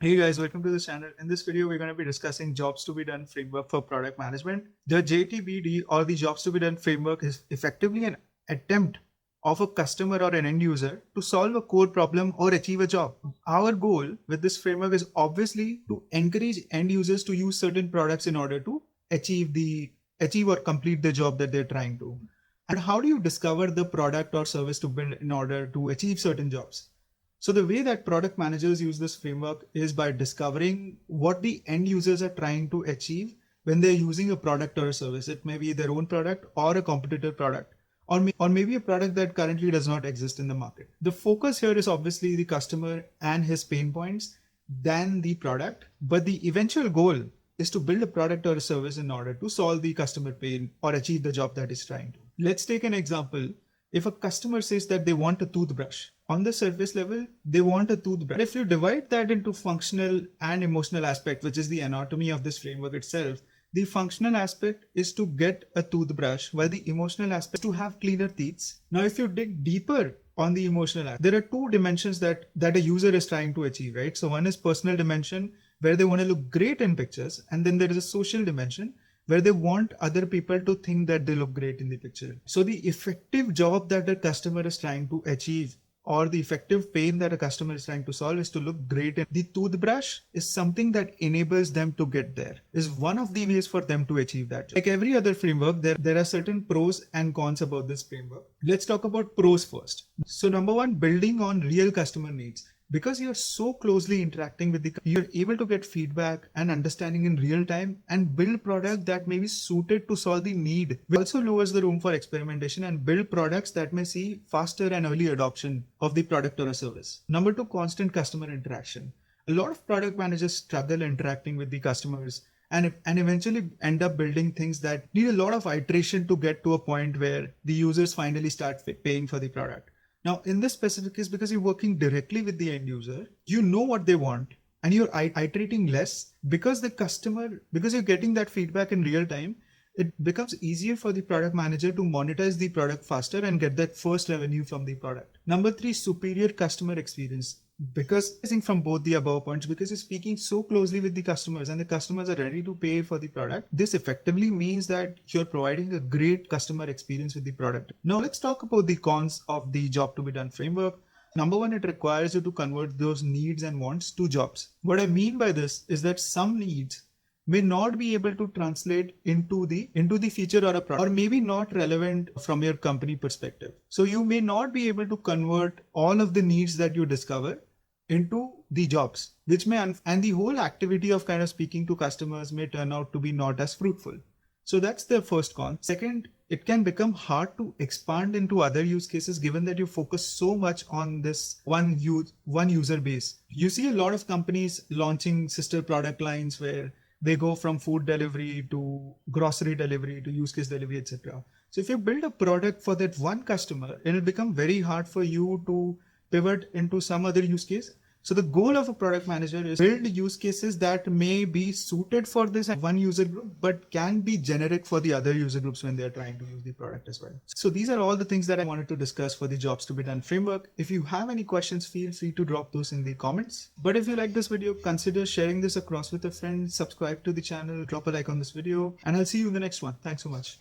Hey guys, welcome to the channel. In this video, we're going to be discussing jobs to be done framework for product management. The JTBD or the jobs to be done framework is effectively an attempt of a customer or an end user to solve a core problem or achieve a job. Our goal with this framework is obviously to encourage end users to use certain products in order to achieve or complete the job that they're trying to. And how do you discover the product or service to build in order to achieve certain jobs? So the way that product managers use this framework is by discovering what the end users are trying to achieve when they're using a product or a service. It may be their own product or a competitor product, or maybe a product that currently does not exist in the market. The focus here is obviously the customer and his pain points than the product, but the eventual goal is to build a product or a service in order to solve the customer pain or achieve the job that is trying to. Let's take an example. If a customer says that they want a toothbrush, on the surface level, they want a toothbrush. If you divide that into functional and emotional aspect, which is the anatomy of this framework itself, the functional aspect is to get a toothbrush, while the emotional aspect is to have cleaner teeth. Now, if you dig deeper on the emotional aspect, there are two dimensions that a user is trying to achieve, right? So one is personal dimension, where they want to look great in pictures. And then there is a social dimension, where they want other people to think that they look great in the picture. So the effective job that a customer is trying to achieve, or the effective pain that a customer is trying to solve, is to look great. And the toothbrush is something that enables them to get there, is one of the ways for them to achieve that. Like every other framework, there are certain pros and cons about this framework. Let's talk about pros first. So number one, building on real customer needs. Because you're so closely interacting with you're able to get feedback and understanding in real time and build product that may be suited to solve the need. It also lowers the room for experimentation and build products that may see faster and early adoption of the product or a service. Number two, constant customer interaction. A lot of product managers struggle interacting with the customers and eventually end up building things that need a lot of iteration to get to a point where the users finally start paying for the product. Now, in this specific case, because you're working directly with the end user, you know what they want and you're iterating less because you're getting that feedback in real time, it becomes easier for the product manager to monetize the product faster and get that first revenue from the product. Number three, superior customer experience. Because from both the above points, because you're speaking so closely with the customers and the customers are ready to pay for the product, this effectively means that you're providing a great customer experience with the product. Now let's talk about the cons of the job to be done framework. Number one, it requires you to convert those needs and wants to jobs. What I mean by this is that some needs may not be able to translate into the feature or a product, or maybe not relevant from your company perspective. So you may not be able to convert all of the needs that you discover into the jobs, which may, and the whole activity of kind of speaking to customers may turn out to be not as fruitful. So that's the first con. Second, it can become hard to expand into other use cases given that you focus so much on this one user base. You see a lot of companies launching sister product lines where they go from food delivery to grocery delivery to use case delivery, etc. So if you build a product for that one customer, it'll become very hard for you to pivot into some other use case. So the goal of a product manager is build use cases that may be suited for this one user group, but can be generic for the other user groups when they're trying to use the product as well. So these are all the things that I wanted to discuss for the jobs to be done framework. If you have any questions, feel free to drop those in the comments. But if you like this video, consider sharing this across with a friend, subscribe to the channel, drop a like on this video, and I'll see you in the next one. Thanks so much.